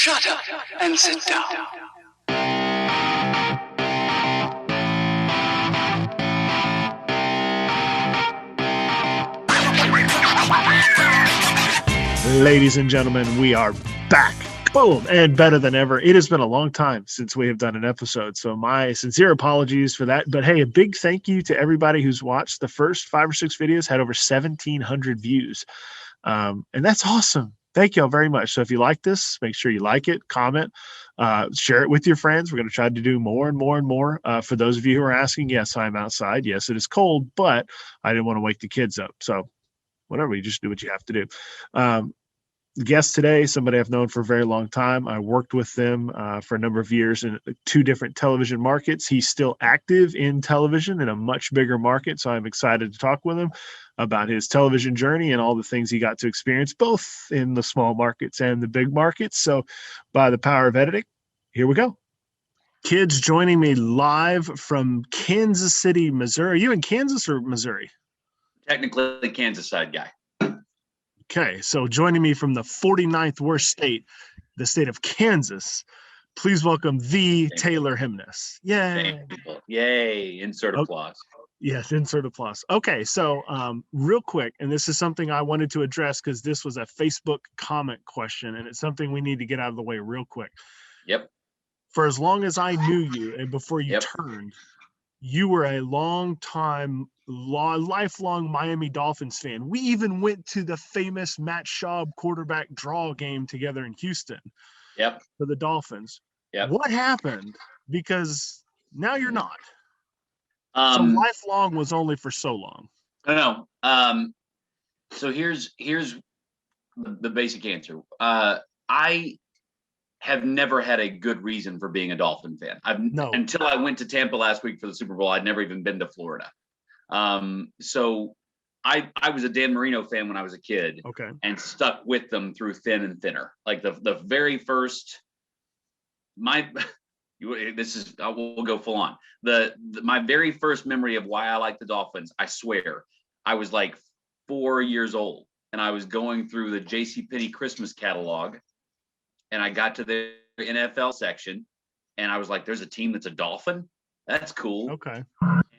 Shut up and sit down. Ladies and gentlemen, we are back. Boom, and better than ever. It has been a long time since we have done an episode, so my sincere apologies for that. But hey, a big thank you to everybody who's watched the first 5 or 6 videos. Had over 1,700 views, and that's awesome. Thank y'all very much. So if you like this, make sure you like it, comment, share it with your friends. We're going to try to do more and more and more. For those of you who are asking, yes, I'm outside. Yes, it is cold, but I didn't want to wake the kids up. So whatever, you just do what you have to do. Guest today, somebody I've known for a very long time. I worked with them for a number of years in 2 different television markets. He's still active in television in a much bigger market, so I'm excited to talk with him about his television journey and all the things he got to experience, both in the small markets and the big markets. So by the power of editing, here we go. Kids joining me live from Kansas City, Missouri. Are you in Kansas or Missouri? Technically Kansas side guy. Okay, so joining me from the 49th worst state, the state of Kansas, please welcome the Taylor Hemness. Yay. Yay, insert applause. Yes, insert applause. Okay, so real quick, and this is something I wanted to address because this was a Facebook comment question, and it's something we need to get out of the way real quick. Yep. For as long as I knew you and before you turned, you were a lifelong Miami Dolphins fan. We even went to the famous Matt Schaub quarterback draw game together in Houston. Yep. For the Dolphins. Yep. What happened? Because now you're not. So lifelong was only for so long. No. So here's the basic answer. I have never had a good reason for being a Dolphin fan. Until I went to Tampa last week for the Super Bowl, I'd never even been to Florida. So I was a Dan Marino fan when I was a kid, and stuck with them through thin and thinner. Like the very first, we'll go full on. My very first memory of why I like the Dolphins, I swear, I was like 4 years old, and I was going through the JCPenney Christmas catalog, and I got to the NFL section, and I was like, there's a team that's a Dolphin? That's cool. Okay.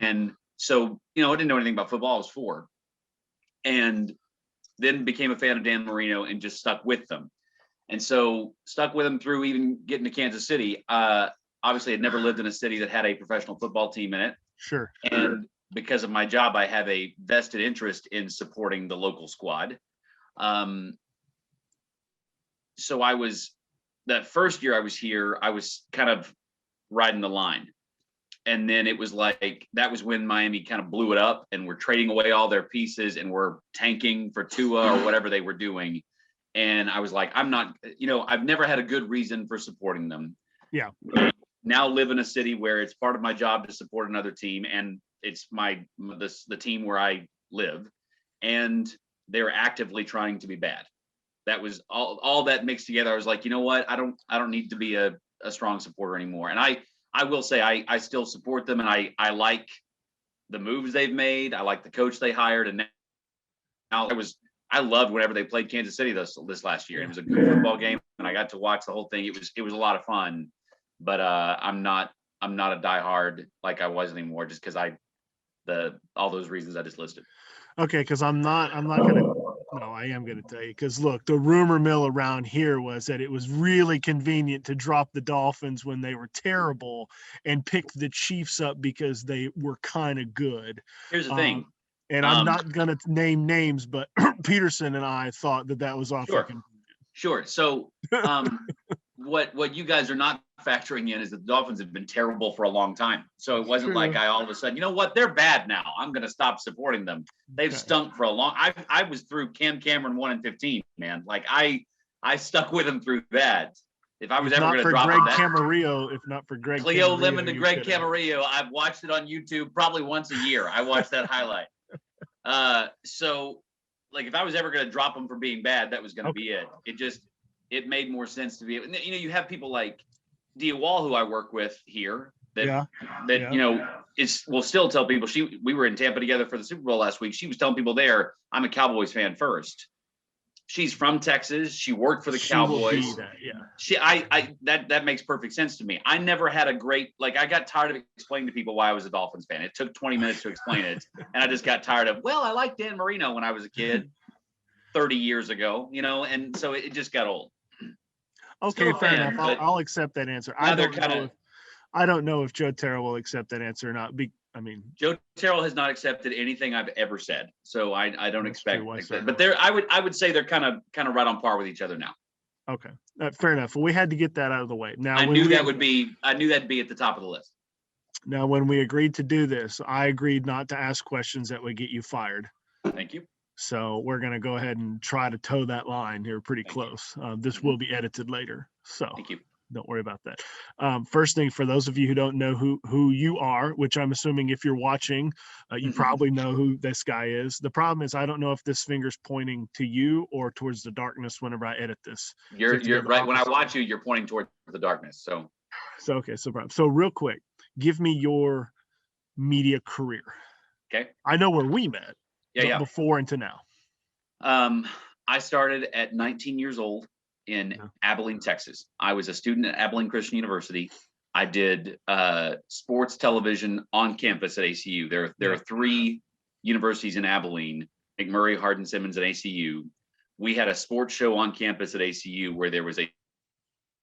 And so, I didn't know anything about football. I was 4. And then became a fan of Dan Marino and just stuck with them. And so stuck with them through even getting to Kansas City. Obviously, I'd never lived in a city that had a professional football team in it. Sure. And because of my job, I have a vested interest in supporting the local squad. So that first year I was here, I was kind of riding the line. And then it was like, that was when Miami kind of blew it up and we're trading away all their pieces and we're tanking for Tua or whatever they were doing. And I was like, I've never had a good reason for supporting them. Yeah. Now live in a city where it's part of my job to support another team. And it's the team where I live, and they're actively trying to be bad. That was all that mixed together. I was like, you know what? I don't need to be a strong supporter anymore. And I will say I still support them, and I like the moves they've made. I like the coach they hired, and now I loved whenever they played Kansas City this last year. It was a good football game, and I got to watch the whole thing. It was a lot of fun, but I'm not a diehard like I was anymore, just because all those reasons I just listed. Okay, because I am going to tell you, because look, the rumor mill around here was that it was really convenient to drop the Dolphins when they were terrible and pick the Chiefs up because they were kind of good. Here's the thing. And I'm not going to name names, but Peterson and I thought that was awfully convenient. Sure. So what you guys are not factoring in is that the Dolphins have been terrible for a long time. So it wasn't like I all of a sudden, you know what, they're bad now, I'm going to stop supporting them. They've stunk for a long. I was through Cam Cameron 1-15, man. Like I stuck with them through that. If I was ever going to drop Greg Camarillo, if not for Greg Cleo Camarillo, Lemon to Greg Camarillo, I've watched it on YouTube probably once a year. I watched that highlight. So like if I was ever going to drop them for being bad, that was going to be it. It made more sense to be, you have people like Dia Wall, who I work with here, will still tell people we were in Tampa together for the Super Bowl last week. She was telling people there, I'm a Cowboys fan first. she's from Texas. She worked for the She will Cowboys. be that, yeah. That makes perfect sense to me. I never had a great, like, I got tired of explaining to people why I was a Dolphins fan. It took 20 minutes to explain it. And I just got tired of, well, I liked Dan Marino when I was a kid 30 years ago, you know, and so it just got old. Okay, fair fan, enough. but I'll accept that answer. now I don't know if Joe Terrell will accept that answer or not. Joe Terrell has not accepted anything I've ever said, so I don't That's expect true. that. But I would say they're kind of right on par with each other now. Okay, fair enough. Well, we had to get that out of the way. Now, I knew that'd be at the top of the list. Now, when we agreed to do this, I agreed not to ask questions that would get you fired. Thank you. So we're going to go ahead and try to toe that line here pretty close. This will be edited later. So Thank you. Don't worry about that. First thing, for those of you who don't know who you are, which I'm assuming if you're watching, you probably know who this guy is. The problem is I don't know if this finger's pointing to you or towards the darkness whenever I edit this. You're right. When I watch you, you're pointing towards the darkness. So okay. So real quick, give me your media career. Okay. I know where we met. Yeah. Before and to now. I started at 19 years old in Abilene, Texas. I was a student at Abilene Christian University. I did sports television on campus at ACU. There are 3 universities in Abilene: McMurray, Hardin-Simmons, and ACU. We had a sports show on campus at ACU where there was a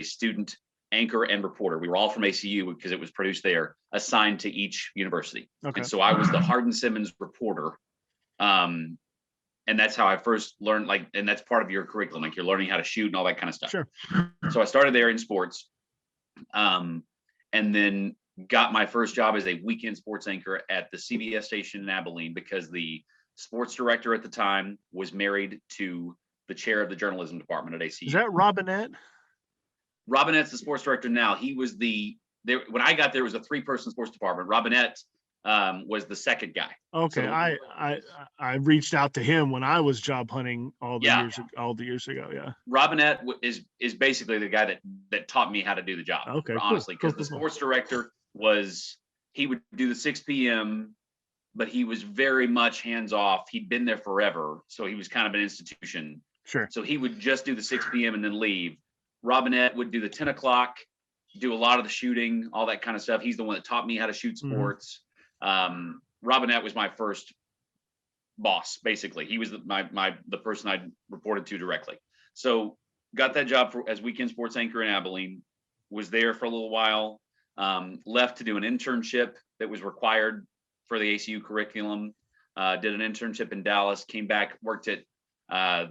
student anchor and reporter. We were all from ACU because it was produced there, assigned to each university. Okay. And so I was the Hardin-Simmons reporter. And that's how I first learned, and that's part of your curriculum, like you're learning how to shoot and all that kind of stuff. Sure. So I started there in sports, and then got my first job as a weekend sports anchor at the CBS station in Abilene because the sports director at the time was married to the chair of the journalism department at ACU. Is that Robinette? Robinette's the sports director now. He was when I got there was a 3-person sports department. Robinette was the second guy. Okay, so, I reached out to him when I was job hunting all the years ago. Yeah, Robinette is basically the guy that taught me how to do the job. Okay, honestly, because the sports director he would do the 6 p.m., but he was very much hands off. He'd been there forever, so he was kind of an institution. Sure. So he would just do the 6 p.m. and then leave. Robinette would do the 10 o'clock, do a lot of the shooting, all that kind of stuff. He's the one that taught me how to shoot sports. Robinette was my first boss, basically. He was the person I reported to directly. So got that job as weekend sports anchor in Abilene, was there for a little while, left to do an internship that was required for the ACU curriculum, did an internship in Dallas, came back, worked at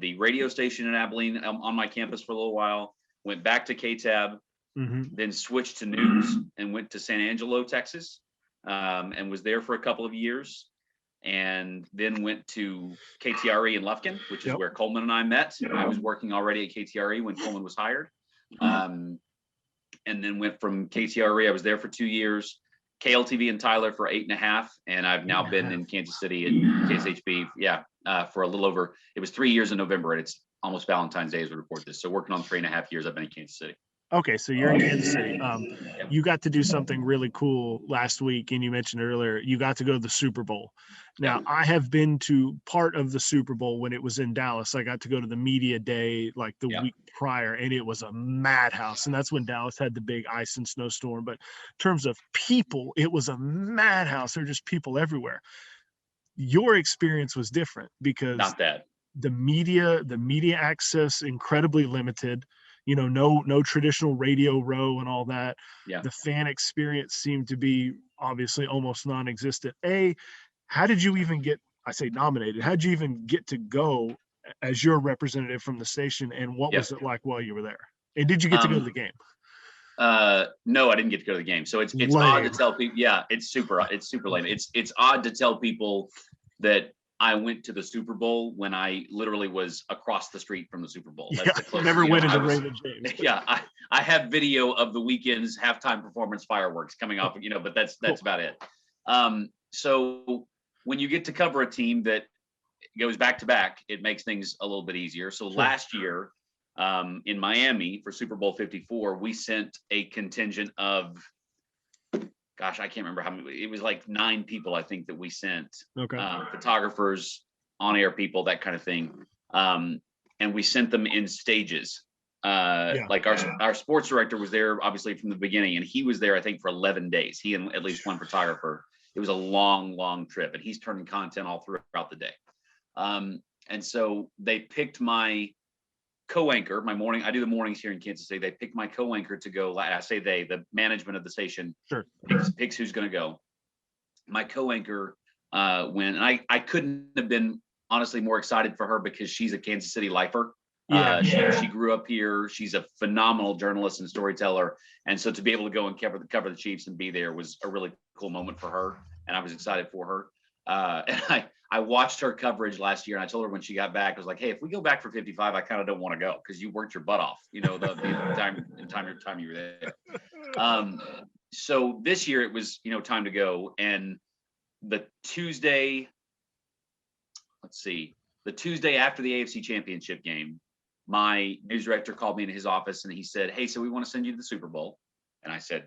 the radio station in Abilene on my campus for a little while, went back to KTAB, then switched to news and went to San Angelo, Texas. And was there for a couple of years, and then went to KTRE in Lufkin, which is where Coleman and I met. I was working already at KTRE when Coleman was hired, and then went from KTRE. I was there for 2 years, KLTV and Tyler for 8.5, and I've now been in Kansas City at KSHB, for a little over. It was 3 years in November, and it's almost Valentine's Day as we report this. So working on 3.5 years, I've been in Kansas City. Okay, so you're in Kansas City. You got to do something really cool last week, and you mentioned earlier you got to go to the Super Bowl. Now, I have been to part of the Super Bowl when it was in Dallas. I got to go to the media day like the week prior, and it was a madhouse. And that's when Dallas had the big ice and snowstorm. But in terms of people, it was a madhouse. There were just people everywhere. Your experience was different because not that the media access incredibly limited. You know, no traditional radio row and all that. Yeah. The fan experience seemed to be obviously almost non-existent. How did you even get, I say nominated, how did you even get to go as your representative from the station, and what was it like while you were there? And did you get to go to the game? No, I didn't get to go to the game. So it's odd to tell people. Yeah, it's super lame. It's odd to tell people that I went to the Super Bowl when I literally was across the street from the Super Bowl. That's never went into Raymond James. Yeah, I have video of the weekend's halftime performance fireworks coming off, but that's about it. So when you get to cover a team that goes back to back, it makes things a little bit easier. So last year in Miami for Super Bowl 54, we sent a contingent of, gosh, I can't remember how many. It was like 9 people, I think, that we sent. Okay. Photographers, on-air people, that kind of thing. And and we sent them in stages. Like our sports director was there obviously from the beginning, and he was there I think for 11 days. He and at least one photographer. It was a long trip, and he's turning content all throughout the day. And so they picked my co-anchor, I do the mornings here in Kansas City. They picked my co-anchor to go. I say the management of the station picks who's going to go. My co-anchor went, and I couldn't have been honestly more excited for her because she's a Kansas City lifer. She grew up here. She's a phenomenal journalist and storyteller. And so to be able to go and cover the Chiefs and be there was a really cool moment for her. And I was excited for her. And I watched her coverage last year, and I told her when she got back, I was like, hey, if we go back for 55, I kind of don't want to go because you worked your butt off, the time you were there. So this year it was, time to go. And the Tuesday after the AFC Championship game, my news director called me into his office and he said, hey, so we want to send you to the Super Bowl. And I said,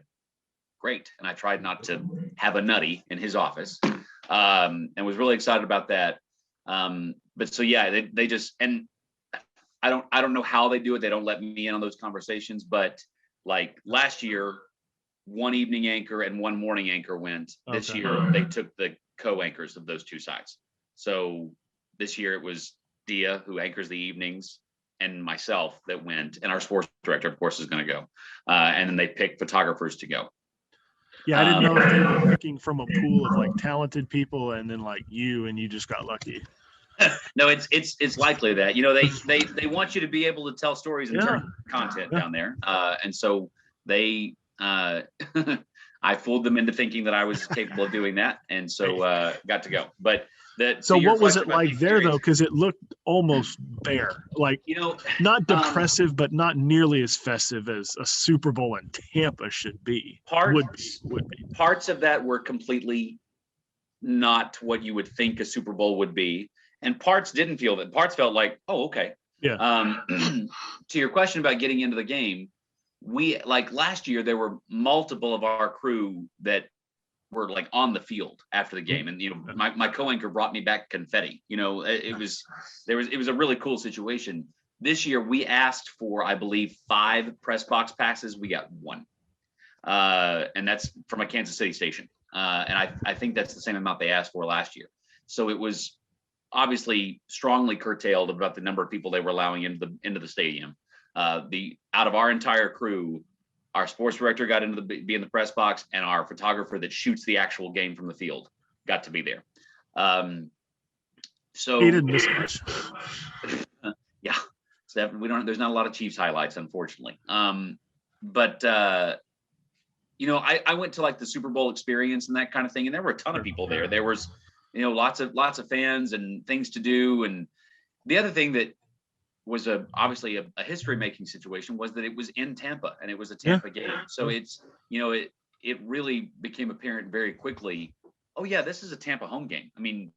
great. And I tried not to have a nutty in his office, and was really excited about that. But so, yeah, they just, and I don't know how they do it. They don't let me in on those conversations, but like last year, one evening anchor and one morning anchor went. This year, they took the co-anchors of those two sides. So this year it was Dia, who anchors the evenings, and myself that went, and our sports director, of course, is going to go. And then they picked photographers to go. Yeah, I didn't know if they were picking from a pool of like talented people, and then like you just got lucky. No, it's likely that they want you to be able to tell stories and turn content down there, and so they I fooled them into thinking that I was capable of doing that, and so got to go. But so what was it like there though? Because it looked almost bare, like not depressive, but not nearly as festive as a Super Bowl in Tampa should be. Would be. Parts of that were completely not what you would think a Super Bowl would be, and parts didn't feel that. Parts felt like, oh, okay. Yeah. To your question about getting into the game, we like last year there were multiple of our crew that were like on the field after the game, and my co-anchor brought me back confetti. It was a really cool situation. This year we asked for, I believe, 5 press box passes. We got 1, and that's from a Kansas City station, and I think that's the same amount they asked for last year. So it was obviously strongly curtailed about the number of people they were allowing into the stadium. Out of our entire crew, our sports director got into be in the press box, and our photographer that shoots the actual game from the field got to be there. So he didn't miss much. Yeah, so there's not a lot of Chiefs highlights, unfortunately. But I went to like the Super Bowl experience and that kind of thing, and there were a ton of people there. There was lots of fans and things to do. And the other thing that was obviously a history-making situation was that it was in Tampa, and it was a Tampa game. So it's, it really became apparent very quickly, oh yeah, this is a Tampa home game. I mean,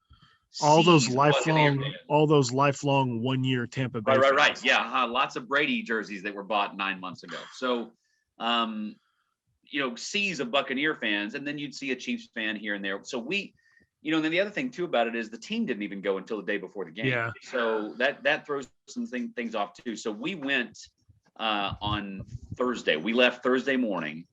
all those lifelong 1-year Tampa Bay. Right. Yeah. Lots of Brady jerseys that were bought 9 months ago. So, seas of Buccaneer fans, and then you'd see a Chiefs fan here and there. So and then the other thing too about it is the team didn't even go until the day before the game. Yeah. So that throws some things off too. So we went on Thursday. We left Thursday morning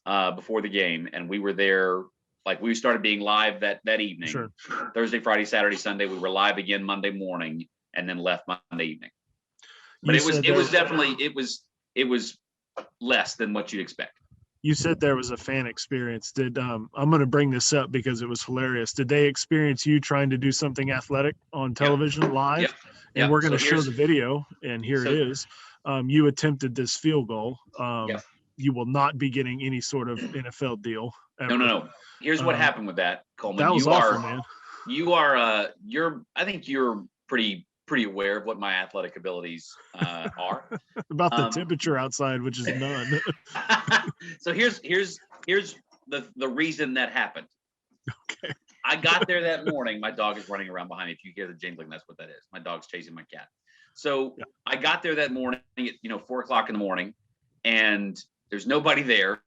before the game, and we were there. Like we started being live that evening. Sure. Thursday, Friday, Saturday, Sunday. We were live again Monday morning, and then left Monday evening. But it was less than what you'd expect. You said there was a fan experience. I'm going to bring this up because it was hilarious. Did they experience you trying to do something athletic on television live? Yeah. And we're going to show the video, and here it is. You attempted this field goal. You will not be getting any sort of NFL deal ever. No. Here's what happened with that, Coleman. That was awful, man. I think you're pretty aware of what my athletic abilities are. About the temperature outside, which is none. So here's the reason that happened. Okay. I got there that morning. My dog is running around behind me. If you hear the jingling, that's what that is. My dog's chasing my cat. So I got there that morning at 4:00 in the morning, and there's nobody there,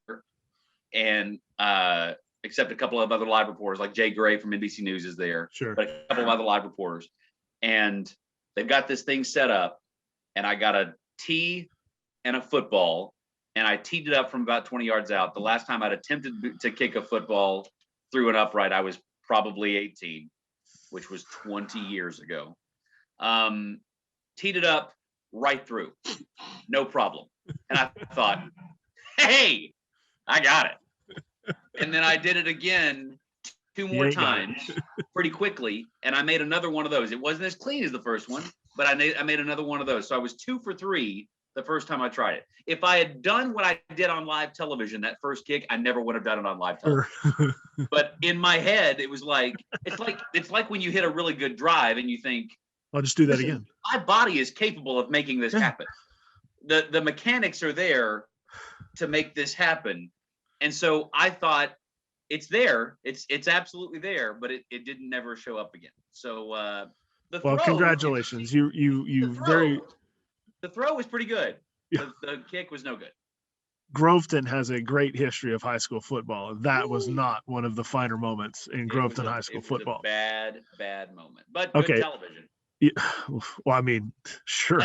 and except a couple of other live reporters, like Jay Gray from NBC News is there. Sure. But a couple of other live reporters, and they've got this thing set up, and I got a tee and a football, and I teed it up from about 20 yards out. The last time I'd attempted to kick a football through an upright, I was probably 18, which was 20 years ago. Teed it up right through, no problem. And I thought, hey, I got it. And then I did it again 2 more times pretty quickly, and I made another one of those. It wasn't as clean as the first one, but I made another one of those. So I was 2 for 3 the first time I tried it. If I had done what I did on live television, that first kick, I never would have done it on live television. But in my head, it was like, it's like when you hit a really good drive and you think, I'll just do that again. My body is capable of making this happen. The mechanics are there to make this happen. And so I thought, it's there. It's absolutely there, but it didn't never show up again. So congratulations. The throw was pretty good. Yeah. The kick was no good. Groveton has a great history of high school football. That was not one of the finer moments in Groveton high school football. Bad moment, but okay. Good television. Yeah, well, I mean, sure.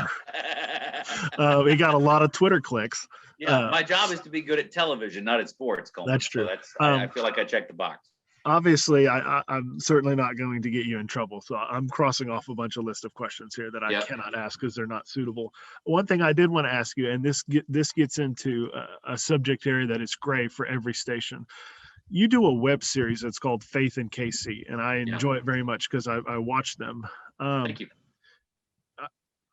We got a lot of Twitter clicks. Yeah, my job is to be good at television, not at sports, Coleman. That's true. So I feel like I checked the box. Obviously, I'm certainly not going to get you in trouble. So I'm crossing off a bunch of list of questions here that I cannot ask because they're not suitable. One thing I did want to ask you, and this gets into a subject area that is gray for every station. You do a web series that's called Faith in KC, and I enjoy it very much because I watch them. Thank you.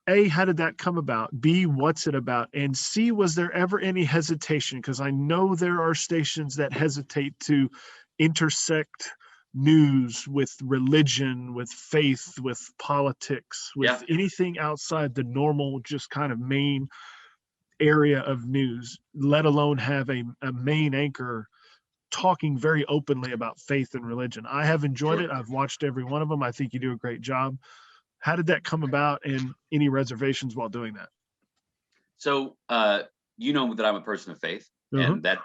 A, how did that come about? B, what's it about? And C, was there ever any hesitation? Because I know there are stations that hesitate to intersect news with religion, with faith, with politics, with anything outside the normal, just kind of main area of news, let alone have a main anchor talking very openly about faith and religion. I have enjoyed it. I've watched every one of them. I think you do a great job. How did that come about, and any reservations while doing that? So, you know that I'm a person of faith, and that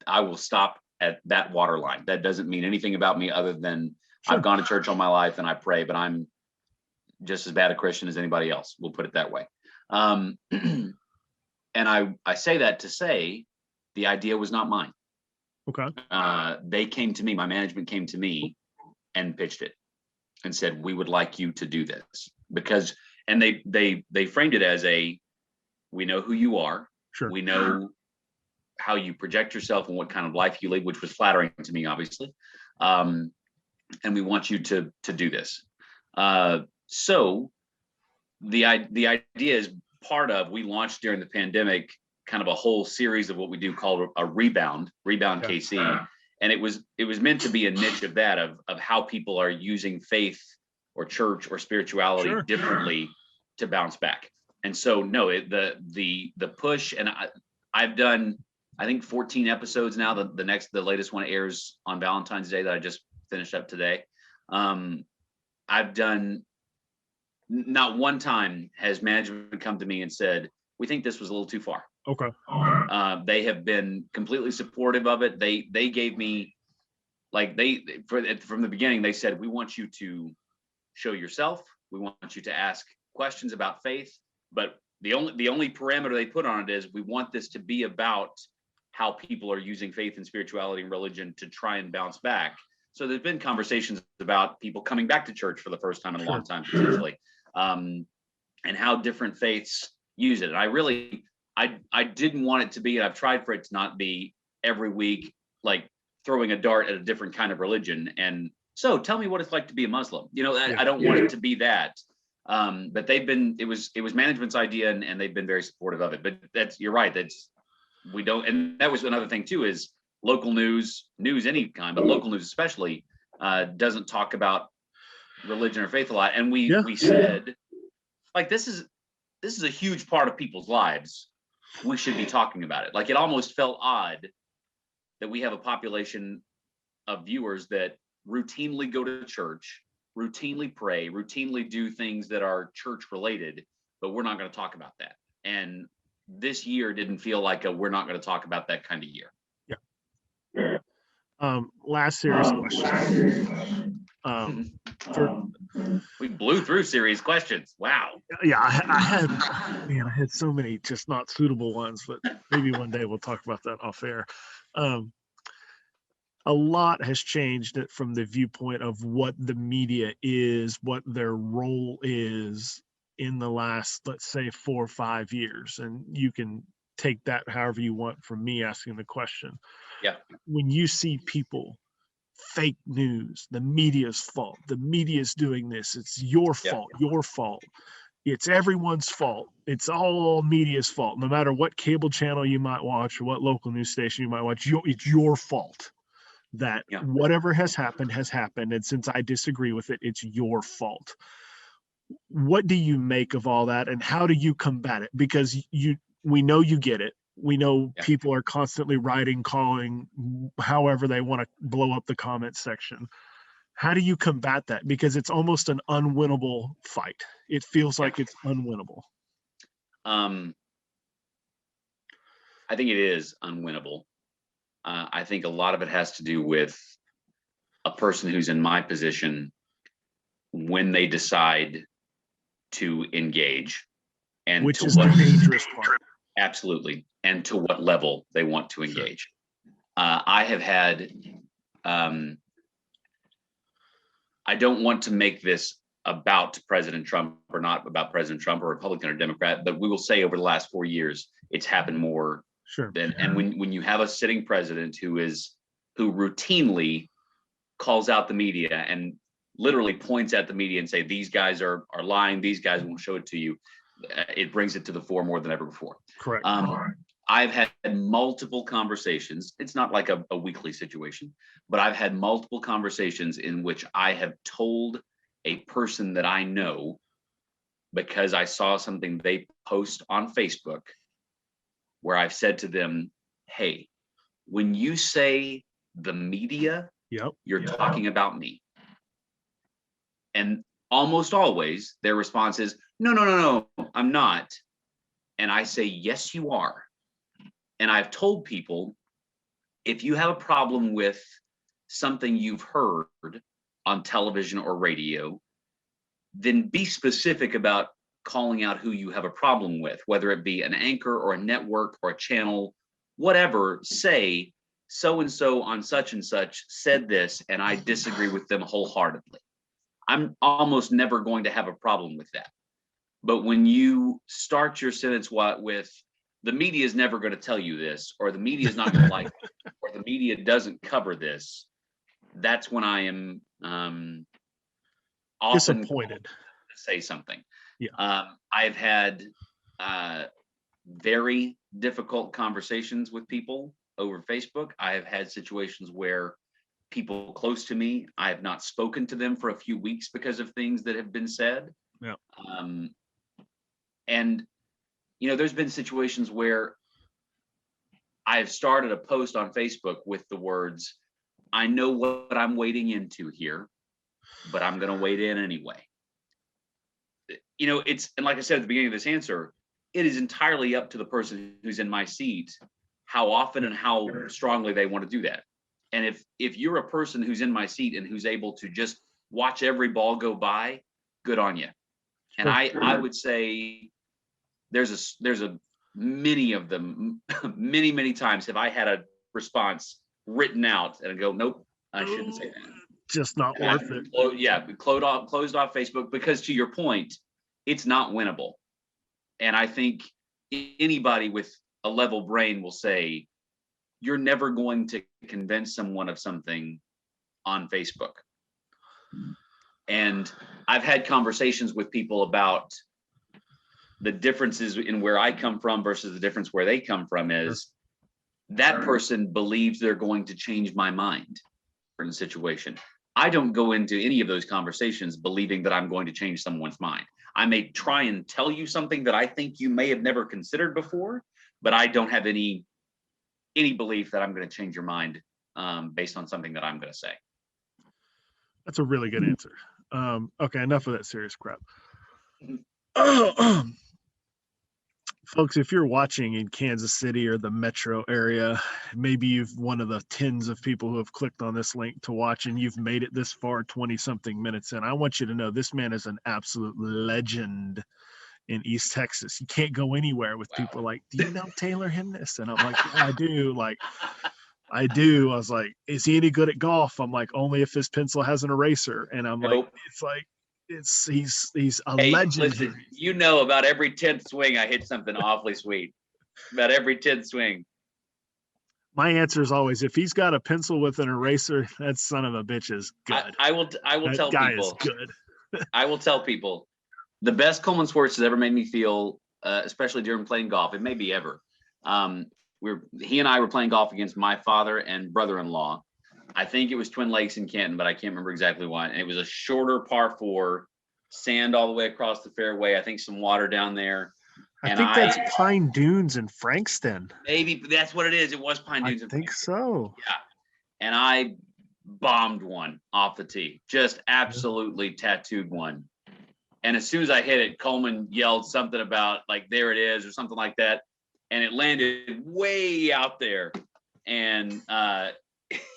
I will stop at that waterline. That doesn't mean anything about me other than I've gone to church all my life and I pray, but I'm just as bad a Christian as anybody else. We'll put it that way. And I say that to say the idea was not mine. Okay. They came to me, my management came to me and pitched it and said, we would like you to do this because, and they framed it as we know who you are. Sure. We know how you project yourself and what kind of life you live, which was flattering to me, obviously. And we want you to do this. So the idea is part of, we launched during the pandemic, kind of a whole series of what we do called a rebound KC. And it was different to be a niche of that, of how people are using faith or church or spirituality differently to bounce back. And so, no, the push, and I've done, I think 14 episodes now. The latest one airs on Valentine's Day that I just finished up today. I've done, not one time has management come to me and said, we think this was a little too far. Okay. They have been completely supportive of it. They gave me, like, from the beginning, they said, we want you to show yourself. We want you to ask questions about faith, but the only parameter they put on it is, we want this to be about how people are using faith and spirituality and religion to try and bounce back. So there's been conversations about people coming back to church for the first time in a long time, potentially, and how different faiths use it. And I didn't want it to be, and I've tried for it to not be every week, like throwing a dart at a different kind of religion. And so tell me what it's like to be a Muslim. I don't want it to be that. But it was management's idea, and they've been very supportive of it. But you're right. And that was another thing too, is local news any kind, but local news especially, doesn't talk about religion or faith a lot. And we said, like, this is a huge part of people's lives. We should be talking about it. Like, it almost felt odd that we have a population of viewers that routinely go to church, routinely pray, routinely do things that are church related, but we're not going to talk about that. And this year didn't feel like we're not going to talk about that kind of year. Yeah. Last serious question. We blew through series questions. Wow. Yeah, I had so many just not suitable ones, but maybe one day we'll talk about that off air. A lot has changed from the viewpoint of what the media is, what their role is in the last, let's say, 4 or 5 years. And you can take that however you want from me asking the question. Yeah. When you see people, fake news, the media's fault, the media's doing this, it's your fault. It's everyone's fault. It's all media's fault. No matter what cable channel you might watch or what local news station you might watch, it's your fault. That whatever has happened, and since I disagree with it, it's your fault. What do you make of all that, and how do you combat it? Because we know you get it. We know people are constantly writing, calling, however they want to blow up the comment section. How do you combat that? Because it's almost an unwinnable fight. It feels like it's unwinnable. I think it is unwinnable. I think a lot of it has to do with a person who's in my position when they decide to engage, and which is the dangerous part. Absolutely, and to what level they want to engage. I have had. I don't want to make this about President Trump or not about President Trump or Republican or Democrat, but we will say over the last 4 years, it's happened more. Sure. And when you have a sitting president who routinely calls out the media and literally points at the media and say, these guys are lying, these guys won't show it to you, it brings it to the fore more than ever before. Correct. I've had multiple conversations. It's not like a weekly situation, but I've had multiple conversations in which I have told a person that I know, because I saw something they post on Facebook, where I've said to them, hey, when you say the media, you're talking about me. And almost always their response is, no, I'm not. And I say, yes, you are. And I've told people, if you have a problem with something you've heard on television or radio, then be specific about calling out who you have a problem with, whether it be an anchor or a network or a channel, whatever. Say, so-and-so on such and such said this, and I disagree with them wholeheartedly. I'm almost never going to have a problem with that. But when you start your sentence with, the media is never going to tell you this, or the media is not going to like it, or the media doesn't cover this, that's when I am often disappointed to say something. Yeah. I've had very difficult conversations with people over Facebook. I have had situations where people close to me, I have not spoken to them for a few weeks because of things that have been said. Yeah. And there's been situations where I've started a post on Facebook with the words, I know what I'm wading into here, but I'm going to wade in anyway. And like I said at the beginning of this answer, it is entirely up to the person who's in my seat, how often and how strongly they want to do that. And if you're a person who's in my seat and who's able to just watch every ball go by, good on you. And I would say there's a many of them, many times have I had a response written out and I go, nope, I shouldn't say that. Just not worth it. Closed off Facebook, because to your point, it's not winnable. And I think anybody with a level brain will say, you're never going to convince someone of something on Facebook. And I've had conversations with people about the differences in where I come from versus the difference where they come from is that person believes they're going to change my mind in a situation. I don't go into any of those conversations believing that I'm going to change someone's mind. I may try and tell you something that I think you may have never considered before, but I don't have any belief that I'm going to change your mind based on something that I'm going to say. That's a really good answer. Okay, enough of that serious crap. Folks, if you're watching in Kansas City or the metro area, maybe you've one of the tens of people who have clicked on this link to watch and you've made it this far, 20 something minutes in. I want you to know this man is an absolute legend in East Texas. You can't go anywhere with people like, do you know Taylor Hemness? And I'm like, yeah, I do. Like, I do. I was like, is he any good at golf? I'm like, only if his pencil has an eraser. And I'm like, it's like, he's a legend. Listen, you know, about every 10th swing, I hit something awfully sweet. About every 10th swing. My answer is always, if he's got a pencil with an eraser, that son of a bitch is good. I will tell guy people. Is good. I will tell people the best Coleman Sports has ever made me feel, especially during playing golf. It may be ever. He and I were playing golf against my father and brother-in-law. I think it was Twin Lakes in Canton, but I can't remember exactly why. And it was a shorter par 4, sand all the way across the fairway. I think some water down there. I think that's Pine Dunes in Frankston. Maybe that's what it is. It was Pine Dunes. I think so. Yeah. And I bombed one off the tee, just absolutely tattooed one. And as soon as I hit it, Coleman yelled something about like, there it is, or something like that. And it landed way out there. And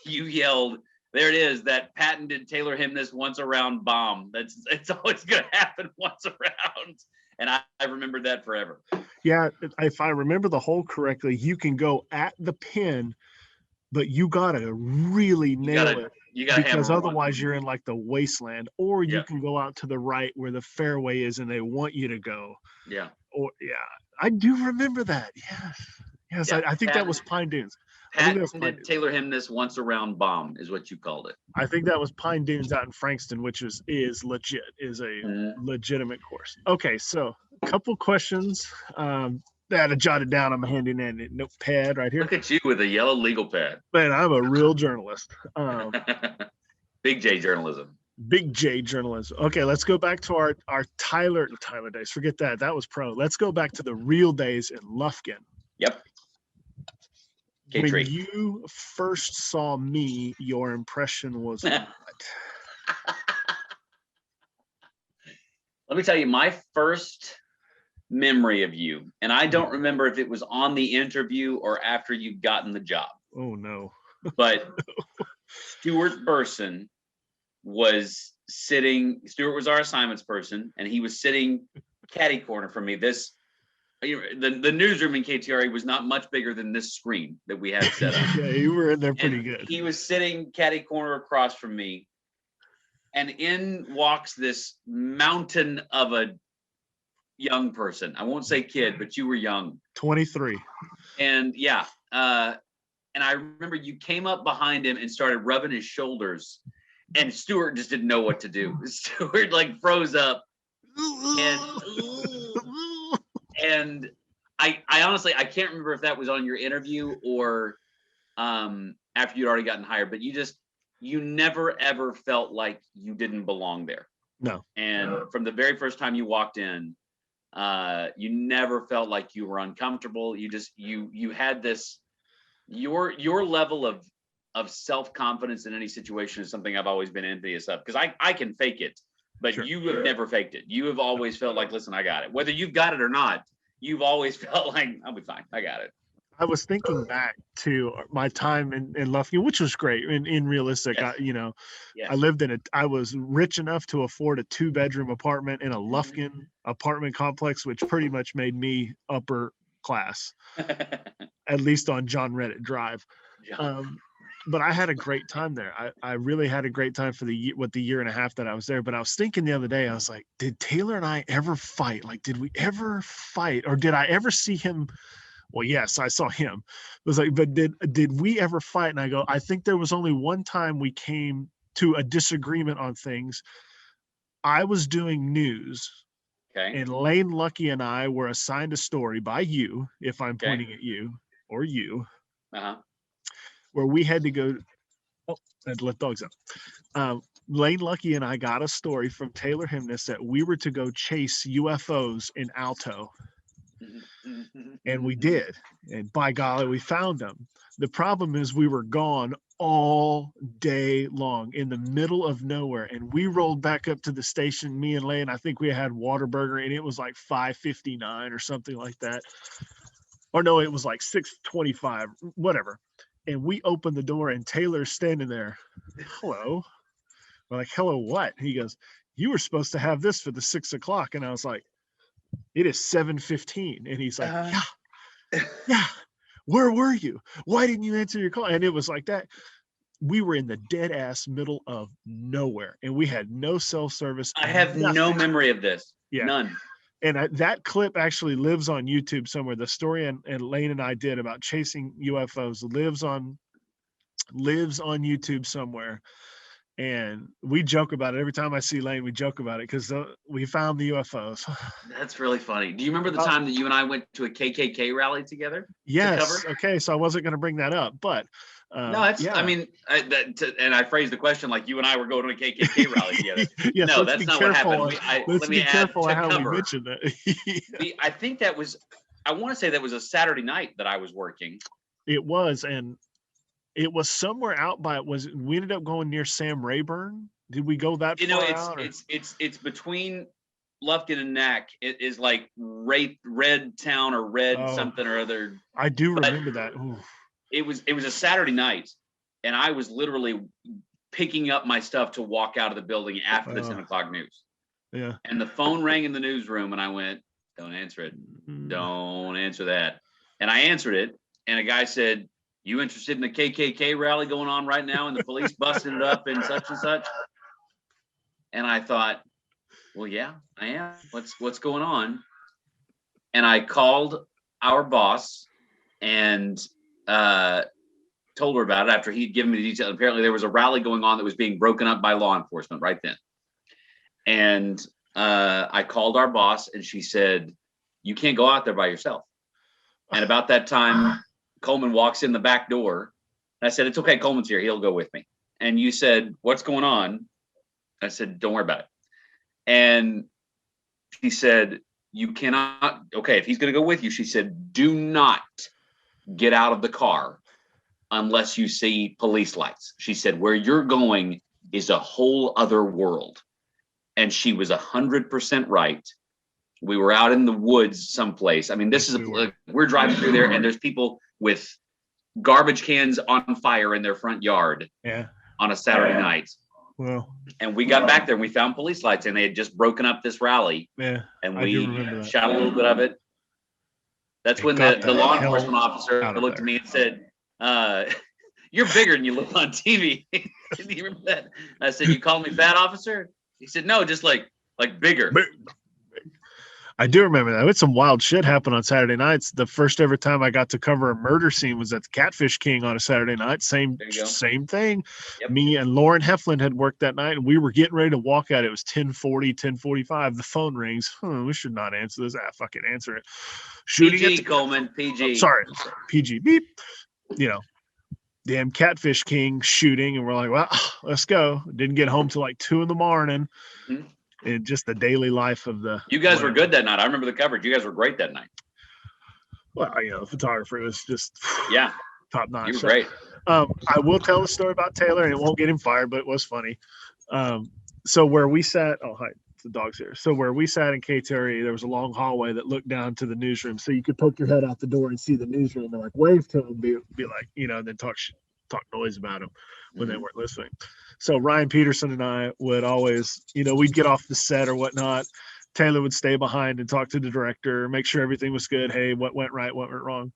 you yelled, there it is, that patented Taylor Hemness once around bomb. It's always going to happen once around. And I remember that forever. Yeah, if I remember the hole correctly, you can go at the pin, but you got to really nail it. You gotta because otherwise you're in like the wasteland, or you can go out to the right where the fairway is and they want you to go. Yeah. Or I do remember that. Yes. Yeah. I think that was Pine Dunes. Patented Taylor Hemness once around bomb is what you called it. I think that was Pine Dunes out in Frankston, which is legit, is a legitimate course. Okay, so a couple questions that I jotted down. I'm handing in a notepad right here. Look at you with a yellow legal pad. Man, I'm a real journalist. Big J journalism. Big J journalism. Okay, let's go back to our Tyler days. Forget that. That was pro. Let's go back to the real days in Lufkin. Yep. When you first saw me, your impression was what? Let me tell you, my first memory of you, and I don't remember if it was on the interview or after you'd gotten the job. Oh, no. But Stuart Burson was sitting, Stuart was our assignments person, and he was sitting caddy corner from me. The newsroom in KTRE was not much bigger than this screen that we had set up. Yeah, you were in there pretty good. He was sitting caddy corner across from me, and in walks this mountain of a young person. I won't say kid, but you were young. 23. And and I remember you came up behind him and started rubbing his shoulders, and Stuart just didn't know what to do. Stuart like froze up, and I honestly, I can't remember if that was on your interview or after you'd already gotten hired, but you never ever felt like you didn't belong there. No. And from the very first time you walked in, you never felt like you were uncomfortable. You had this, your level of self-confidence in any situation is something I've always been envious of, because I can fake it, but you have never faked it. You have always felt like, listen, I got it. Whether you've got it or not, you've always felt like, I'll be fine. I got it. I was thinking back to my time in Lufkin, which was great. In realistic, yes. I lived I was rich enough to afford a 2-bedroom apartment in a Lufkin apartment complex, which pretty much made me upper class, at least on John Reddit Drive. But I had a great time there. I really had a great time for the year and a half that I was there. But I was thinking the other day, I was like, did Taylor and I ever fight? Like, did we ever fight? Or did I ever see him? Well, yes, I saw him. It was like, but did we ever fight? And I go, I think there was only one time we came to a disagreement on things. I was doing news. Okay. And Lane Lucky and I were assigned a story by you, if I'm pointing at you, or you. Where we had to go, and let dogs out. Lane Lucky and I got a story from Taylor Hemness that we were to go chase UFOs in Alto. And we did. And by golly, we found them. The problem is we were gone all day long in the middle of nowhere. And we rolled back up to the station, me and Lane. I think we had Whataburger, and it was like 5:59 or something like that. Or no, it was like 6:25, whatever. And we opened the door, and Taylor's standing there. Hello. We're like, hello, what? He goes, you were supposed to have this for the 6 o'clock. And I was like, it is 7:15. And he's like, yeah. Where were you? Why didn't you answer your call? And it was like that. We were in the dead ass middle of nowhere, and we had no cell service. I have no memory of this. Yeah. None. And that clip actually lives on YouTube somewhere. The story and Lane and I did about chasing UFOs lives on YouTube somewhere. And we joke about it every time I see Lane. We joke about it because we found the UFOs. That's really funny. Do you remember the time that you and I went to a KKK rally together? Yes. Okay. So I wasn't going to bring that up, but no, that's. Yeah. I mean, and I phrased the question like you and I were going to a KKK rally together. Yes, no, that's not what happened. Let's be careful how we mentioned it. I think that was. I want to say that was a Saturday night that I was working. It was, and it was somewhere out by. We ended up going near Sam Rayburn? Did we go that far out? It's between Lufkin and Knack. It is like Red Town or Red something or other. I do remember that. Ooh. It was a Saturday night, and I was literally picking up my stuff to walk out of the building after the 10 o'clock news. Yeah. And the phone rang in the newsroom, and I went, "Don't answer it. Don't answer that." And I answered it, and a guy said, "You interested in the KKK rally going on right now, and the police busting it up and such and such?" And I thought, well, yeah, I am. What's going on? And I called our boss and told her about it after he'd given me the details. Apparently there was a rally going on that was being broken up by law enforcement right then. And I called our boss, and she said, "You can't go out there by yourself." And about that time, Coleman walks in the back door. And I said, "It's okay. Coleman's here. He'll go with me." And you said, "What's going on?" I said, "Don't worry about it." And she said, "You cannot." Okay, if he's going to go with you, she said, "Do not get out of the car unless you see police lights." She said, "Where you're going is a whole other world." And she was 100% right. We were out in the woods someplace. I mean, this is we're driving through there, and there's people with garbage cans on fire in their front yard on a Saturday night. Well, and we got back there, and we found police lights, and they had just broken up this rally. Yeah, and we shot a little bit of it. That's when the law enforcement officer looked at me and said, "You're bigger than you look on TV." Do you remember that? I said, "You call me fat, officer?" He said, "No, just like bigger." I do remember that. It's some wild shit happened on Saturday nights. The first ever time I got to cover a murder scene was at the Catfish King on a Saturday night. Same thing. Yep. Me and Lauren Heflin had worked that night, and we were getting ready to walk out. It was 10:40, 10:45. The phone rings. We should not answer this. Fucking answer it. Shooting PG, Coleman, PG. Sorry, PG. Beep. Damn Catfish King shooting, and we're like, well, let's go. Didn't get home till like 2 a.m. Mm-hmm. And just the daily life of the. You guys were good that night. I remember the coverage. You guys were great that night. Well, the photography was just top notch. You were great. I will tell a story about Taylor, and it won't get him fired, but it was funny. So where we sat, hi, the dog's here. So where we sat in KTRE, there was a long hallway that looked down to the newsroom, so you could poke your head out the door and see the newsroom and like wave to them, be like, and then talk noise about them when they weren't listening. So Ryan Peterson and I would always, we'd get off the set or whatnot. Taylor would stay behind and talk to the director, make sure everything was good. Hey, what went right? What went wrong?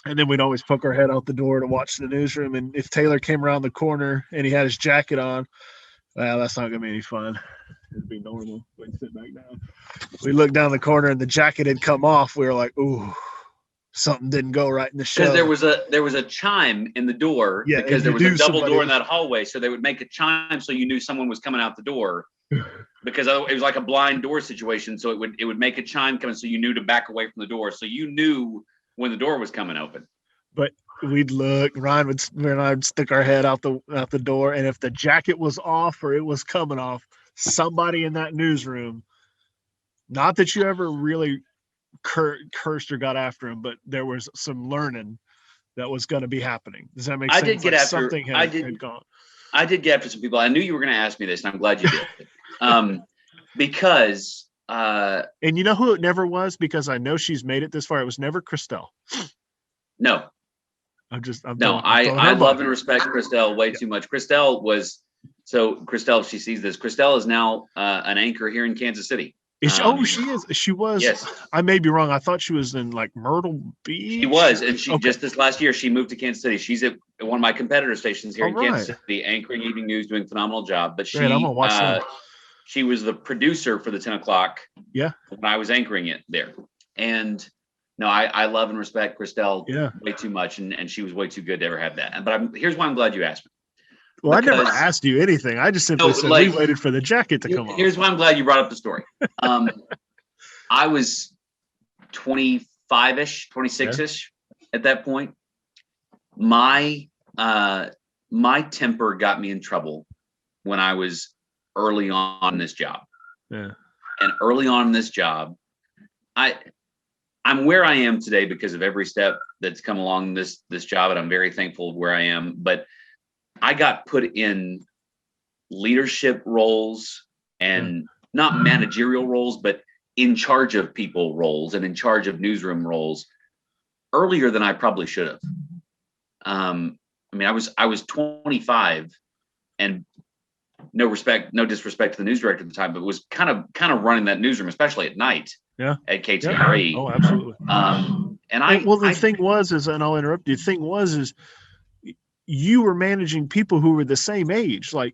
And then we'd always poke our head out the door to watch the newsroom. And if Taylor came around the corner and he had his jacket on, well, that's not going to be any fun. It'd be normal. We'd sit back down. We looked down the corner and the jacket had come off. We were like, ooh, something didn't go right in the show. Because there was a chime in the door, because there was a double door in that hallway. So they would make a chime so you knew someone was coming out the door, because it was like a blind door situation. So it would make a chime coming, so you knew to back away from the door. So you knew when the door was coming open. But we'd look, Ryan and I would stick our head out the door, and if the jacket was off or it was coming off, somebody in that newsroom, not that you ever really cursed or got after him, but there was some learning that was going to be happening. Does that make I sense? did get Like after. something had gone. I did get after some people. I knew you were going to ask me this, and I'm glad you did. Because. And you know who it never was? Because I know she's made it this far. It was never Christelle. No. I love and respect Christelle way too much. Christelle, she sees this. Christelle is now an anchor here in Kansas City. She is. She was. Yes. I may be wrong. I thought she was in like Myrtle Beach. She was, and just this last year she moved to Kansas City. She's at one of my competitor stations here in Kansas City, anchoring evening news, doing a phenomenal job. But I'm gonna watch that. She was the producer for the 10 o'clock. Yeah. When I was anchoring it there, and no, I love and respect Christelle way too much, and she was way too good to ever have that. But here's why I'm glad you asked me. Well, I never asked you anything. I just simply said we waited for the jacket to come off. Here's why I'm glad you brought up the story. I was 25-ish, 26-ish at that point. My temper got me in trouble when I was early on in this job. Yeah. And early on in this job, I'm where I am today because of every step that's come along this job, and I'm very thankful where I am. But I got put in leadership roles and not managerial roles, but in charge of people roles and in charge of newsroom roles earlier than I probably should have. I was 25, and no disrespect to the news director at the time, but was kind of running that newsroom, especially at night. Yeah. At KTRE. Oh, absolutely. The thing was, and I'll interrupt you. The thing was you were managing people who were the same age. Like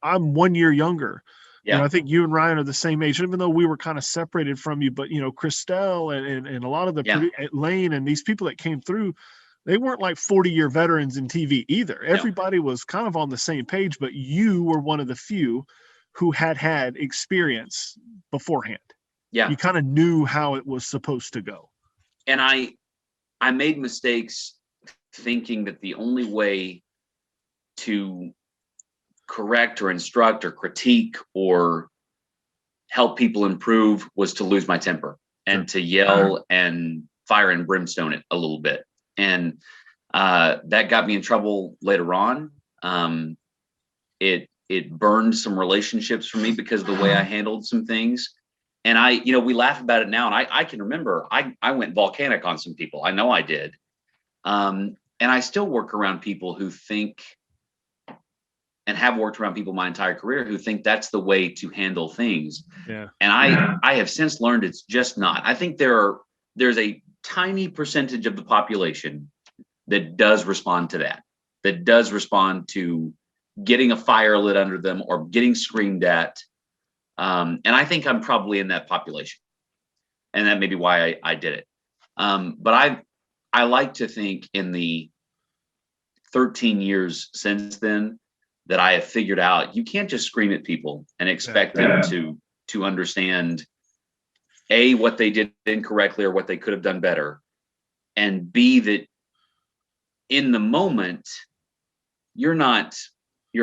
I'm 1 year younger. Yeah. I think you and Ryan are the same age, even though we were kind of separated from you. But Christelle and a lot of the Lane and these people that came through, they weren't like 40-year veterans in TV either. Everybody was kind of on the same page, but you were one of the few who had experience beforehand. Yeah. You kind of knew how it was supposed to go. And I made mistakes thinking that the only way to correct or instruct or critique or help people improve was to lose my temper and to yell and fire and brimstone it a little bit. And that got me in trouble later on. It burned some relationships for me because of the way I handled some things. And we laugh about it now. And I can remember I went volcanic on some people. I know I did. And I still work around people who think, and have worked around people my entire career who think that's the way to handle things. Yeah. And I have since learned it's just not. I think there's a tiny percentage of the population that does respond to that does respond to getting a fire lit under them or getting screamed at. And I think I'm probably in that population. And that may be why I did it. But I like to think in the 13 years since then that I have figured out you can't just scream at people and expect them to understand A, what they did incorrectly or what they could have done better, and B, that in the moment your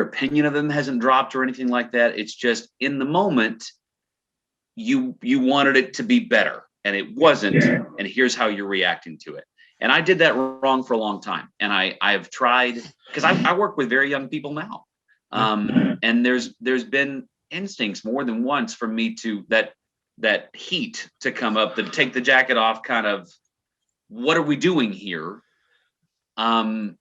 opinion of them hasn't dropped or anything like that. It's just in the moment you wanted it to be better and it wasn't, and here's how you're reacting to it. And I did that wrong for a long time. And I have tried, because I work with very young people now. And there's been instincts more than once for me to that heat to come up, to take the jacket off, kind of, what are we doing here? And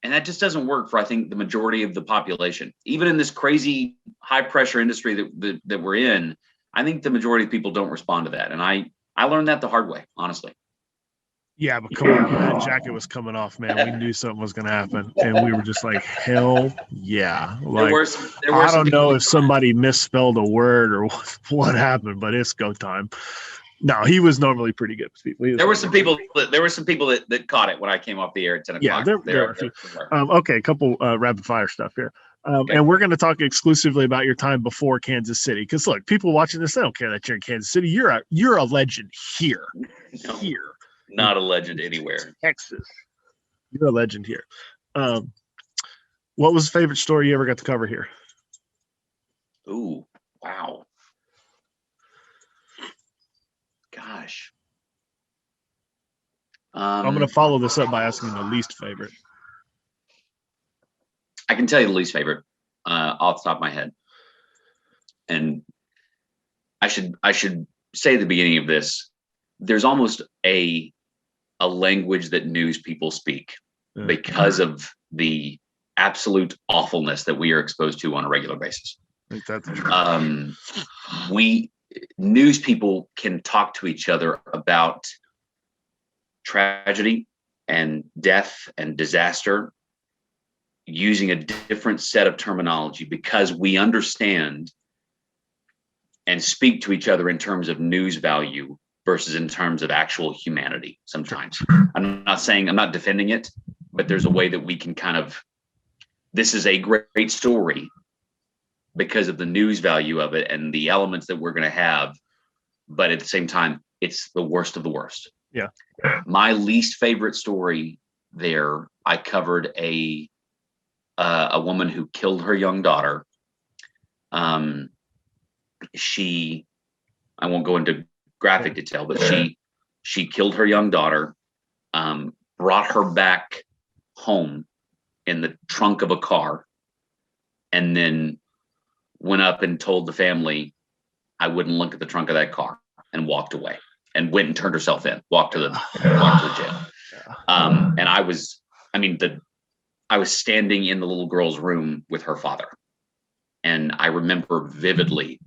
that just doesn't work for, I think, the majority of the population. Even in this crazy high pressure industry that we're in, I think the majority of people don't respond to that. And I learned that the hard way, honestly. Yeah, but come on, that jacket was coming off, man. We knew something was going to happen, and we were just like, hell yeah. Like, I don't know if somebody misspelled a word or what happened, but it's go time. No, he was normally pretty good with people. There were some people that caught it when I came off the air at 10 o'clock. Yeah, there were a few. Okay, a couple rapid fire stuff here. And we're going to talk exclusively about your time before Kansas City. Because look, people watching this, they don't care that you're in Kansas City. You're a legend here. No. Here. Not a legend anywhere. Texas. You're a legend here. What was the favorite story you ever got to cover here? Ooh, wow. Gosh. I'm going to follow this up by asking the least favorite. I can tell you the least favorite off the top of my head. And I should say at the beginning of this, there's almost a language that news people speak because of the absolute awfulness that we are exposed to on a regular basis. I think that's true. News people can talk to each other about tragedy and death and disaster using a different set of terminology because we understand and speak to each other in terms of news value versus in terms of actual humanity sometimes. I'm not defending it, but there's a way that we can this is a great story because of the news value of it and the elements that we're going to have. But at the same time, it's the worst of the worst. Yeah. My least favorite story there, I covered a woman who killed her young daughter. I won't go into graphic detail, but she killed her young daughter, brought her back home in the trunk of a car, and then went up and told the family I wouldn't look at the trunk of that car, and walked away and went and turned herself in, walked to the jail. And I was standing in the little girl's room with her father. And I remember vividly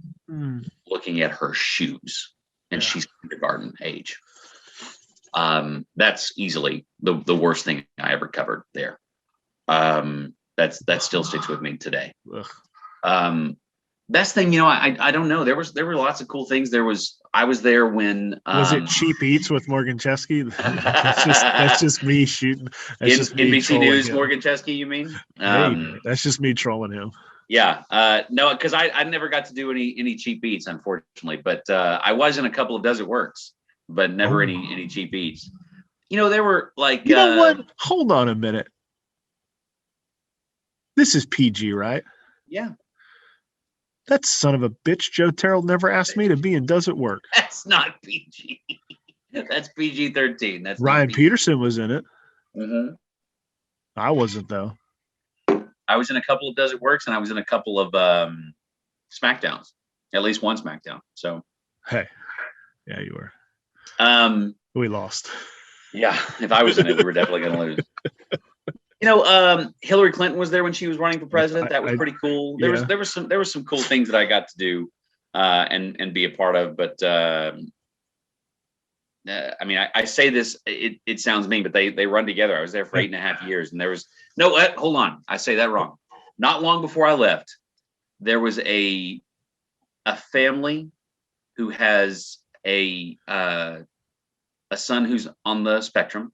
looking at her shoes, and she's kindergarten age. That's easily the worst thing I ever covered there. That still sticks with me today. Best thing, I don't know. There were lots of cool things. I was there when was it Cheap Eats with Morgan Chesky? that's just me shooting. That's just me NBC News him. Morgan Chesky, you mean? That's just me trolling him. Yeah. No, because I never got to do any Cheap Eats, unfortunately. But I was in a couple of Desert Works, but never any Cheap Eats. There were like you know what? Hold on a minute. This is PG, right? Yeah. That son of a bitch, Joe Terrell, never asked me to be in Does It Work. That's not PG. That's PG-13. That's Ryan Peterson was in it. Mm-hmm. I wasn't, though. I was in a couple of Does It Works, and I was in a couple of SmackDowns. At least one SmackDown. So. Hey. Yeah, you were. We lost. Yeah, if I was in it, we were definitely going to lose. Hillary Clinton was there when she was running for president. That was pretty cool. There was some cool things that I got to do and be a part of. But I say this, it sounds mean, but they run together. I was there for 8.5 years, and there was hold on, I say that wrong. Not long before I left, there was a family who has a son who's on the spectrum,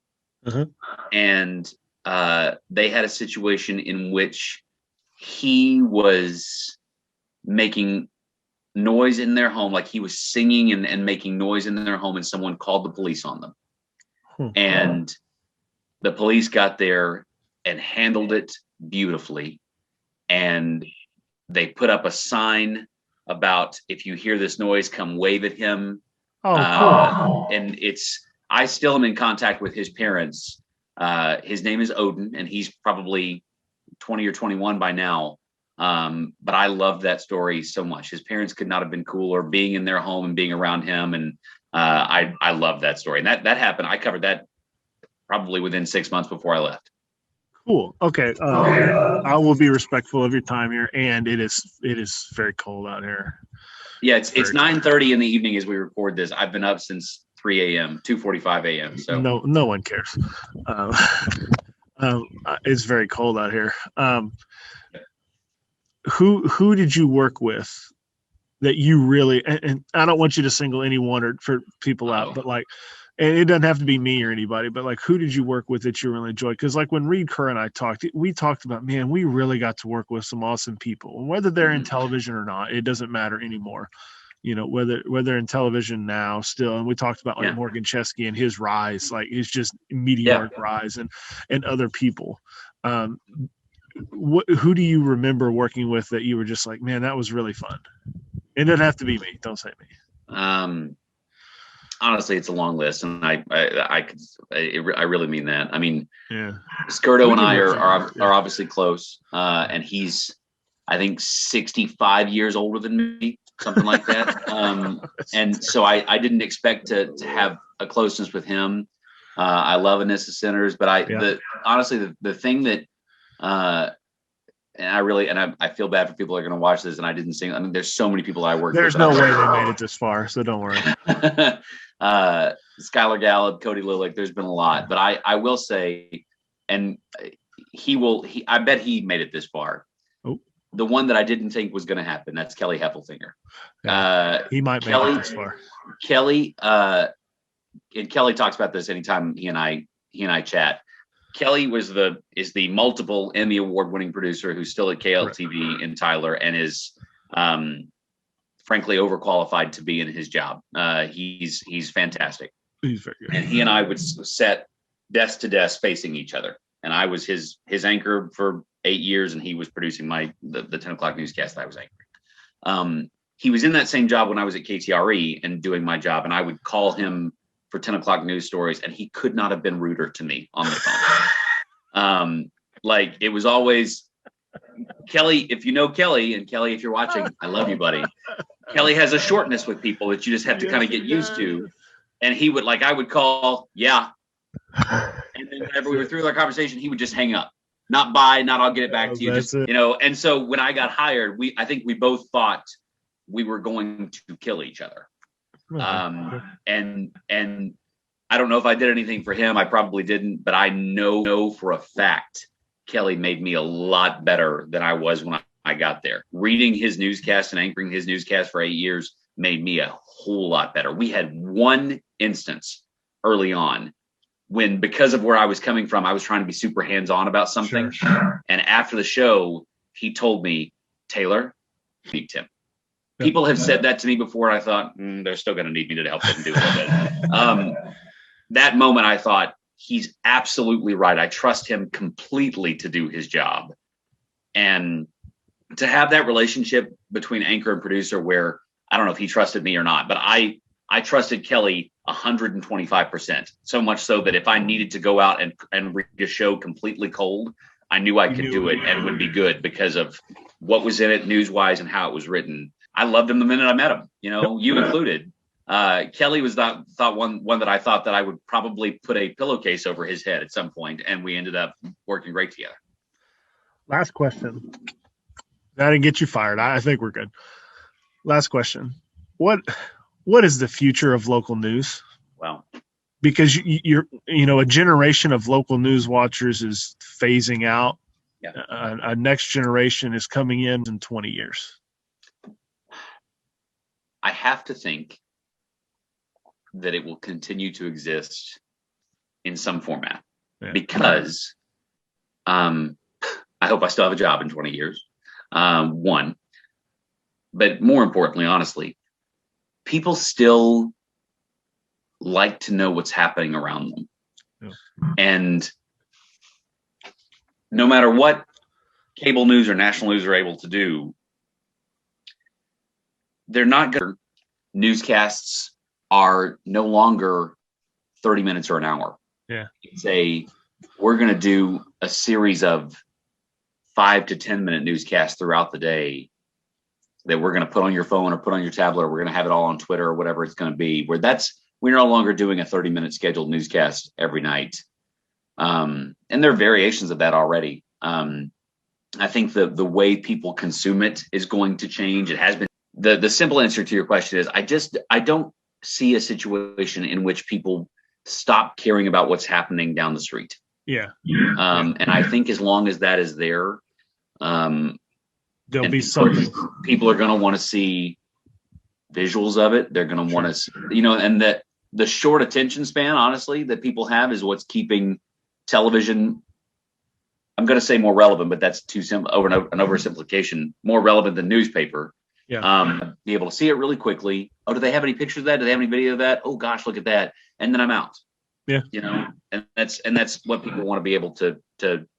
and they had a situation in which he was making noise in their home, like he was singing and making noise in their home, and someone called the police on them. And the police got there and handled it beautifully. And they put up a sign about, if you hear this noise, come wave at him. Cool. And I still am in contact with his parents. His name is Odin, and he's probably 20 or 21 by now. But I love that story so much. His parents could not have been cooler, being in their home and being around him. And I love that story. And that happened. I covered that probably within 6 months before I left. Cool. Okay. I will be respectful of your time here. And it is very cold out here. Yeah, it's 9:30 in the evening as we record this. I've been up since 3 a.m., 2:45 a.m. So no one cares. It's very cold out here. Who did you work with that you really, and I don't want you to single anyone or for people out, but like, and it doesn't have to be me or anybody, but like, who did you work with that you really enjoyed? Because like when Reed Kerr and I talked, we talked about, man, we really got to work with some awesome people, and whether they're in television or not, it doesn't matter anymore. Whether in television now still, and we talked about like Morgan Chesky and his rise, like his just meteoric rise, and other people. Who do you remember working with that you were just like, man, that was really fun? It doesn't have to be me. Don't say me. honestly, it's a long list, and I really mean that. I mean, Yeah. Skirto and I are obviously close, and he's, I think, 65 years older than me, something like that. And so I didn't expect to have a closeness with him. I love Anissa Centers, but honestly, the thing that, and I feel bad for people that are going to watch this, and I didn't sing. I mean, there's so many people I work with. There's no way they made it this far, so don't worry. Skylar Gallup, Cody Lilick, there's been a lot, but I will say, and I bet he made it this far. Oh. The one that I didn't think was going to happen, that's Kelly Heffelfinger. Yeah, he might make it this far. Kelly, and Kelly talks about this anytime he and I chat. Kelly is the multiple Emmy Award winning producer who's still at KLTV in Tyler, and is frankly overqualified to be in his job. He's fantastic. He's very good. And he and I would set desk to desk facing each other. And I was his anchor for 8 years, and he was producing the 10 o'clock newscast that I was anchoring. He was in that same job when I was at KTRE and doing my job, and I would call him for 10 o'clock news stories, and he could not have been ruder to me on the phone. Like, it was always, Kelly, if you know Kelly, and Kelly, if you're watching, I love you, buddy. Kelly has a shortness with people that you just have to kind of get used to. And he would, like, I would call, yeah. And then whenever we were through our conversation, he would just hang up. Not bye, not I'll get it back to you. Just, you know, and so when I got hired, I think we both thought we were going to kill each other. And I don't know if I did anything for him. I probably didn't, but I know for a fact Kelly made me a lot better than I was when I got there. Reading his newscast and anchoring his newscast for 8 years made me a whole lot better. We had one instance early on when, because of where I was coming from, I was trying to be super hands-on about something. Sure. And after the show, he told me, Taylor, beat him. People have said that to me before, and I thought, they're still going to need me to help them do it. That moment, I thought, he's absolutely right. I trust him completely to do his job. And to have that relationship between anchor and producer where, I don't know if he trusted me or not, but I trusted Kelly 125%. So much so that if I needed to go out and read a show completely cold, I knew I could do it and would be good because of what was in it news-wise and how it was written. I loved him the minute I met him, you know, you included. Kelly was one that I thought that I would probably put a pillowcase over his head at some point, and we ended up working great together. Last question. That didn't get you fired. I think we're good. Last question. What is the future of local news? Well, because you're a generation of local news watchers is phasing out. Yeah. A next generation is coming in 20 years. I have to think that it will continue to exist in some format because I hope I still have a job in 20 years. One, but more importantly, honestly, people still like to know what's happening around them. Yeah. And no matter what cable news or national news are able to do, they're not good. Newscasts are no longer 30 minutes or an hour. Yeah. We're going to do a series of 5 to 10 minute newscasts throughout the day that we're going to put on your phone or put on your tablet, or we're going to have it all on Twitter or whatever it's going to be, we're no longer doing a 30-minute scheduled newscast every night. And there are variations of that already. I think the way people consume it is going to change. It has been. The simple answer to your question is I don't see a situation in which people stop caring about what's happening down the street. Yeah. And I think as long as that is there, there'll be something. People are going to want to see visuals of it. They're going to want to, and that the short attention span, honestly, that people have is what's keeping television, I'm going to say more relevant, but that's too simple, an oversimplification, more relevant than newspaper. Yeah. Be able to see it really quickly. Oh, do they have any pictures of that? Do they have any video of that? Oh gosh, look at that. And then I'm out. Yeah. And that's what people want to be able to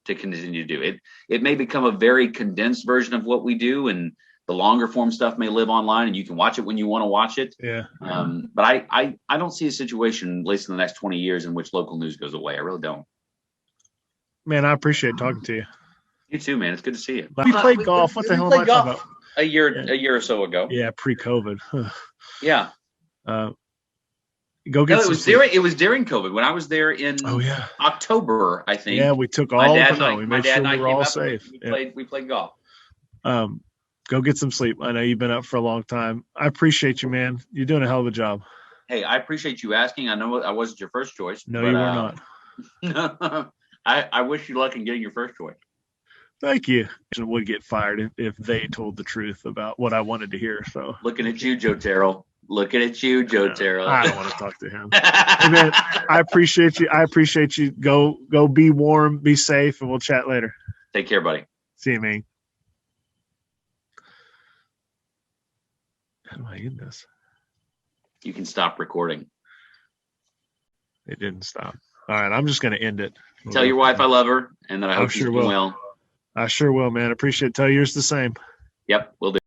continue to do. It may become a very condensed version of what we do, and The longer form stuff may live online, and you can watch it when you want to watch it. Yeah. But I don't see a situation, at least in the next 20 years, in which local news goes away. I really don't. Man, I appreciate talking to you. You too, man. It's good to see you. We played golf. What the hell am I talking about? A year or so ago. Yeah, pre-COVID. Yeah. Go get it was during COVID when I was there in October, I think. Yeah, we took all of them. We made sure we were all safe. We played golf. Go get some sleep. I know you've been up for a long time. I appreciate you, man. You're doing a hell of a job. Hey, I appreciate you asking. I know I wasn't your first choice. No, you were not. I wish you luck in getting your first choice. Thank you. I would get fired if they told the truth about what I wanted to hear. So looking at you, Joe Terrell. Looking at you, Joe Terrell. I don't want to talk to him. Hey, man, I appreciate you. I appreciate you. Go be warm, be safe, and we'll chat later. Take care, buddy. See you, man. How do I end this? You can stop recording. It didn't stop. All right, I'm just going to end it. Tell your wife I love her and that I hope she's doing well. I sure will, man. Appreciate it. Tell yours the same. Yep, will do.